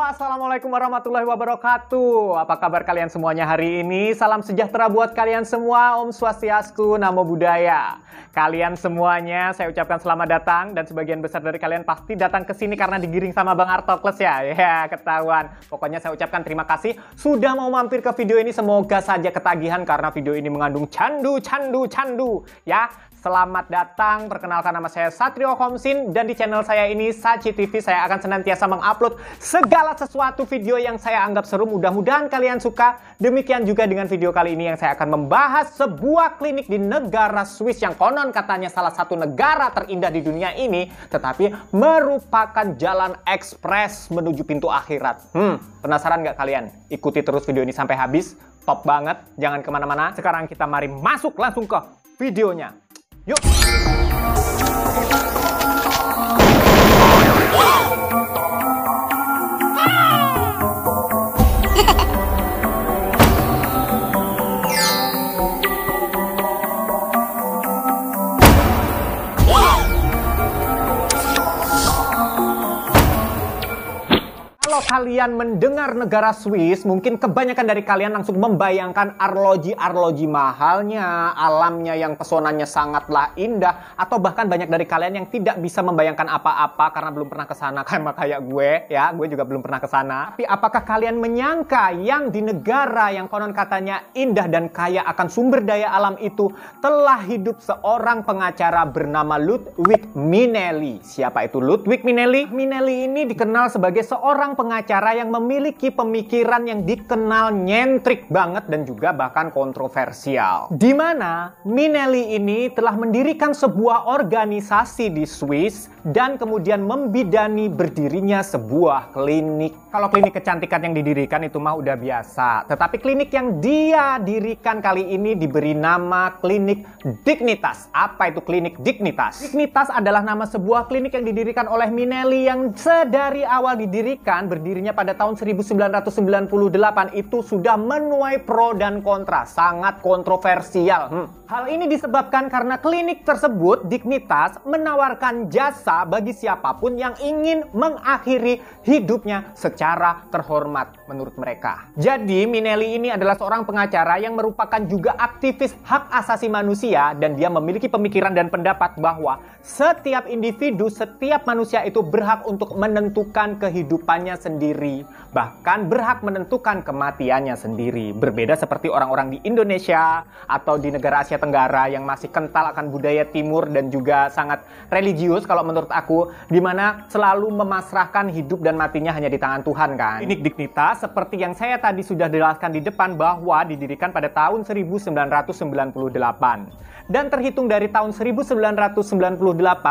Assalamualaikum warahmatullahi wabarakatuh. Apa kabar kalian semuanya hari ini? Salam sejahtera buat kalian semua. Om Swastiastu, Namo Buddhaya. Kalian semuanya saya ucapkan selamat datang, dan sebagian besar dari kalian pasti datang ke sini karena digiring sama Bang Artokles ya. Ya, ketahuan. Pokoknya saya ucapkan terima kasih sudah mau mampir ke video ini. Semoga saja ketagihan karena video ini mengandung candu. Ya, selamat datang. Perkenalkan, nama saya Satrio Homsin, dan di channel saya ini Sachi TV saya akan senantiasa mengupload segala sesuatu video yang saya anggap seru. Mudah-mudahan kalian suka. Demikian juga dengan video kali ini yang saya akan membahas sebuah klinik di negara Swiss yang konon katanya salah satu negara terindah di dunia ini, tetapi merupakan jalan ekspres menuju pintu akhirat. Penasaran nggak kalian? Ikuti terus video ini sampai habis. Top banget. Jangan kemana-mana. Sekarang kita mari masuk langsung ke videonya. Yuk! Kalau kalian mendengar negara Swiss, mungkin kebanyakan dari kalian langsung membayangkan arloji-arloji mahalnya, alamnya yang pesonanya sangatlah indah, atau bahkan banyak dari kalian yang tidak bisa membayangkan apa-apa karena belum pernah ke sana, kayak gue, ya, gue juga belum pernah ke sana. Tapi apakah kalian menyangka yang di negara yang konon katanya indah dan kaya akan sumber daya alam itu telah hidup seorang pengacara bernama Ludwig Minelli? Siapa itu Ludwig Minelli? Minelli ini dikenal sebagai seorang pengacara yang memiliki pemikiran yang dikenal nyentrik banget dan juga bahkan kontroversial. Di mana Minelli ini telah mendirikan sebuah organisasi di Swiss dan kemudian membidani berdirinya sebuah klinik. Kalau klinik kecantikan yang didirikan itu mah udah biasa. Tetapi klinik yang dia dirikan kali ini diberi nama Klinik Dignitas. Apa itu Klinik Dignitas? Dignitas adalah nama sebuah klinik yang didirikan oleh Minelli yang sedari awal didirikan, berdirinya pada tahun 1998, itu sudah menuai pro dan kontra, sangat kontroversial. Hal ini disebabkan karena klinik tersebut, Dignitas, menawarkan jasa bagi siapapun yang ingin mengakhiri hidupnya secara terhormat menurut mereka. Jadi Minelli ini adalah seorang pengacara yang merupakan juga aktivis hak asasi manusia, dan dia memiliki pemikiran dan pendapat bahwa setiap individu, setiap manusia itu berhak untuk menentukan kehidupannya sendiri, bahkan berhak menentukan kematiannya sendiri. Berbeda seperti orang-orang di Indonesia atau di negara Asia Tenggara yang masih kental akan budaya timur dan juga sangat religius kalau menurut aku, di mana selalu memasrahkan hidup dan matinya hanya di tangan Tuhan kan. Klinik Dignitas seperti yang saya tadi sudah jelaskan di depan bahwa didirikan pada tahun 1998. Dan terhitung dari tahun 1998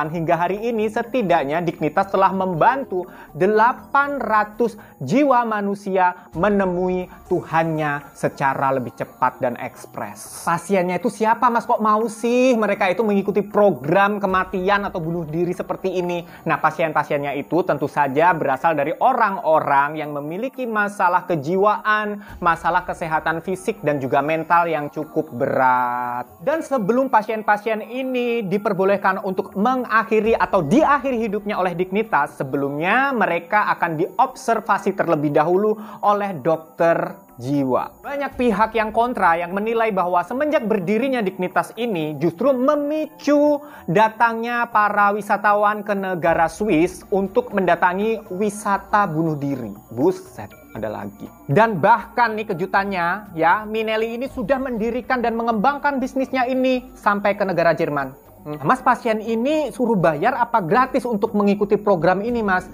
hingga hari ini, setidaknya Dignitas telah membantu 800 jiwa manusia menemui Tuhannya secara lebih cepat dan ekspres. Pasiennya itu siapa mas, kok mau sih mereka itu mengikuti program kematian atau bunuh diri seperti ini? Nah, pasien-pasiennya itu tentu saja berasal dari orang-orang yang memiliki masalah kejiwaan, masalah kesehatan fisik dan juga mental yang cukup berat. Dan sebelum pasien-pasien ini diperbolehkan untuk mengakhiri atau diakhiri hidupnya oleh Dignitas, sebelumnya mereka akan diobservasi terlebih dahulu oleh dokter jiwa. Banyak pihak yang kontra yang menilai bahwa semenjak berdirinya Dignitas ini justru memicu datangnya para wisatawan ke negara Swiss untuk mendatangi wisata bunuh diri. Buset, ada lagi. Dan bahkan nih kejutannya ya, Minelli ini sudah mendirikan dan mengembangkan bisnisnya ini sampai ke negara Jerman. Mas, pasien ini suruh bayar apa gratis untuk mengikuti program ini mas?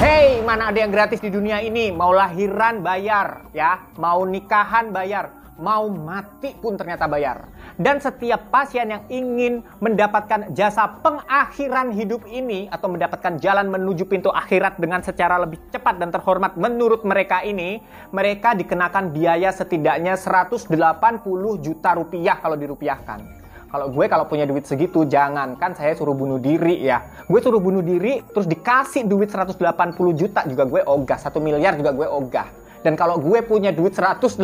Hey, mana ada yang gratis di dunia ini? Mau lahiran bayar, ya. Mau nikahan bayar. Mau mati pun ternyata bayar. Dan setiap pasien yang ingin mendapatkan jasa pengakhiran hidup ini atau mendapatkan jalan menuju pintu akhirat dengan secara lebih cepat dan terhormat menurut mereka ini, mereka dikenakan biaya setidaknya 180 juta rupiah kalau dirupiahkan. Kalau punya duit segitu, jangankan saya suruh bunuh diri ya. Gue suruh bunuh diri, terus dikasih duit 180 juta juga gue ogah. 1 miliar juga gue ogah. Dan kalau gue punya duit 180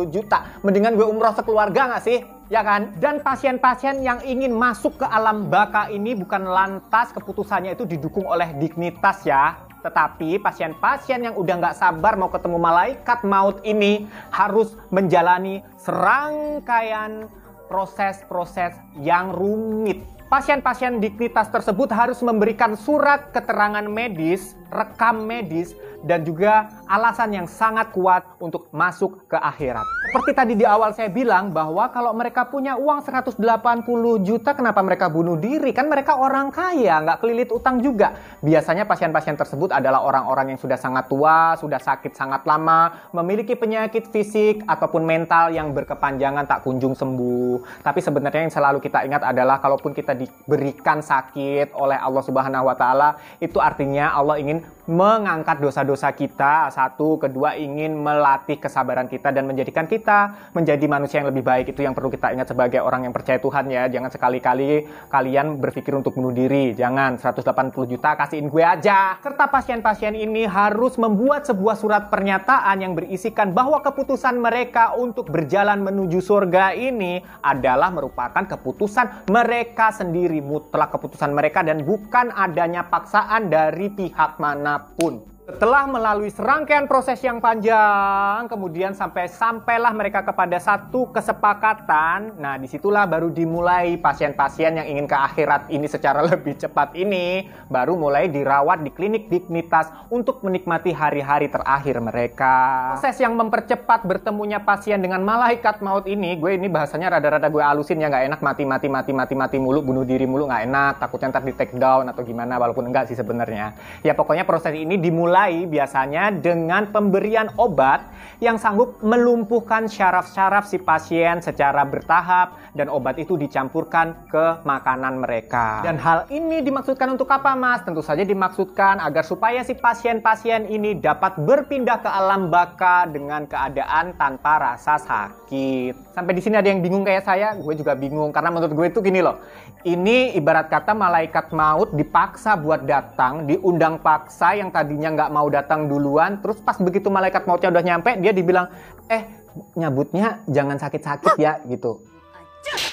juta, mendingan gue umroh sekeluarga gak sih? Ya kan? Dan pasien-pasien yang ingin masuk ke alam baka ini bukan lantas keputusannya itu didukung oleh Dignitas ya. Tetapi pasien-pasien yang udah nggak sabar mau ketemu malaikat maut ini harus menjalani serangkaian proses-proses yang rumit. Pasien-pasien dignitas tersebut harus memberikan surat keterangan medis, rekam medis, dan juga alasan yang sangat kuat untuk masuk ke akhirat. Seperti tadi di awal saya bilang bahwa kalau mereka punya uang 180 juta, kenapa mereka bunuh diri? Kan mereka orang kaya, nggak kelilit utang juga. Biasanya pasien-pasien tersebut adalah orang-orang yang sudah sangat tua, sudah sakit sangat lama, memiliki penyakit fisik ataupun mental yang berkepanjangan tak kunjung sembuh. Tapi sebenarnya yang selalu kita ingat adalah kalaupun kita diberikan sakit oleh Allah Subhanahu wa Ta'ala, itu artinya Allah ingin mengangkat dosa-dosa kita. Satu, kedua, ingin melatih kesabaran kita dan menjadikan kita menjadi manusia yang lebih baik. Itu yang perlu kita ingat sebagai orang yang percaya Tuhan ya. Jangan sekali-kali kalian berpikir untuk bunuh diri. Jangan, 180 juta kasihin gue aja. Serta pasien-pasien ini harus membuat sebuah surat pernyataan yang berisikan bahwa keputusan mereka untuk berjalan menuju surga ini adalah merupakan keputusan mereka sendiri, mutlak keputusan mereka dan bukan adanya paksaan dari pihak manapun. Setelah melalui serangkaian proses yang panjang, kemudian sampailah mereka kepada satu kesepakatan. Nah, disitulah baru dimulai pasien-pasien yang ingin ke akhirat ini secara lebih cepat ini, baru mulai dirawat di klinik dignitas untuk menikmati hari-hari terakhir mereka. Proses yang mempercepat bertemunya pasien dengan malaikat maut ini, ini bahasanya rada-rada gue alusin ya, nggak enak mati mulu, bunuh diri mulu, nggak enak, takutnya ntar di take down atau gimana, walaupun enggak sih sebenarnya. Ya pokoknya proses ini dimulai biasanya dengan pemberian obat yang sanggup melumpuhkan syaraf-syaraf si pasien secara bertahap dan obat itu dicampurkan ke makanan mereka. Dan hal ini dimaksudkan untuk apa, Mas? Tentu saja dimaksudkan agar supaya si pasien-pasien ini dapat berpindah ke alam baka dengan keadaan tanpa rasa sakit. Sampai di sini ada yang bingung kayak saya? Gue juga bingung karena menurut gue itu gini loh. Ini ibarat kata malaikat maut dipaksa buat datang, diundang paksa yang tadinya nggak mau datang duluan, terus pas begitu malaikat mautnya udah nyampe, dia dibilang, nyabutnya jangan sakit-sakit ya, gitu.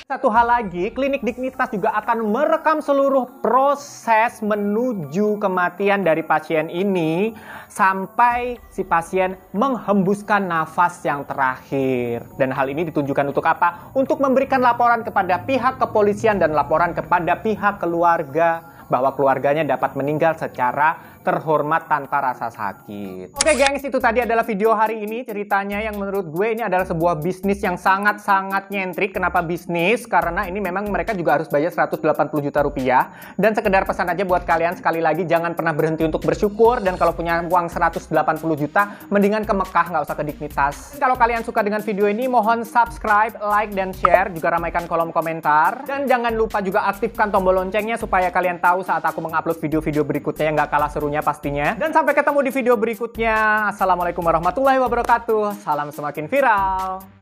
Satu hal lagi, klinik dignitas juga akan merekam seluruh proses menuju kematian dari pasien ini sampai si pasien menghembuskan nafas yang terakhir. Dan hal ini ditunjukkan untuk apa? Untuk memberikan laporan kepada pihak kepolisian dan laporan kepada pihak keluarga bahwa keluarganya dapat meninggal secara terhormat tanpa rasa sakit. Oke gengs, itu tadi adalah video hari ini ceritanya yang menurut gue ini adalah sebuah bisnis yang sangat-sangat nyentrik. Kenapa bisnis? Karena ini memang mereka juga harus bayar 180 juta rupiah. Dan sekedar pesan aja buat kalian, sekali lagi jangan pernah berhenti untuk bersyukur. Dan kalau punya uang 180 juta, mendingan ke Mekah, nggak usah ke dignitas. Kalau kalian suka dengan video ini, mohon subscribe, like, dan share. Juga ramaikan kolom komentar. Dan jangan lupa juga aktifkan tombol loncengnya supaya kalian tahu saat aku mengupload video-video berikutnya yang nggak kalah serunya pastinya. Dan sampai ketemu di video berikutnya. Assalamualaikum warahmatullahi wabarakatuh. Salam semakin viral.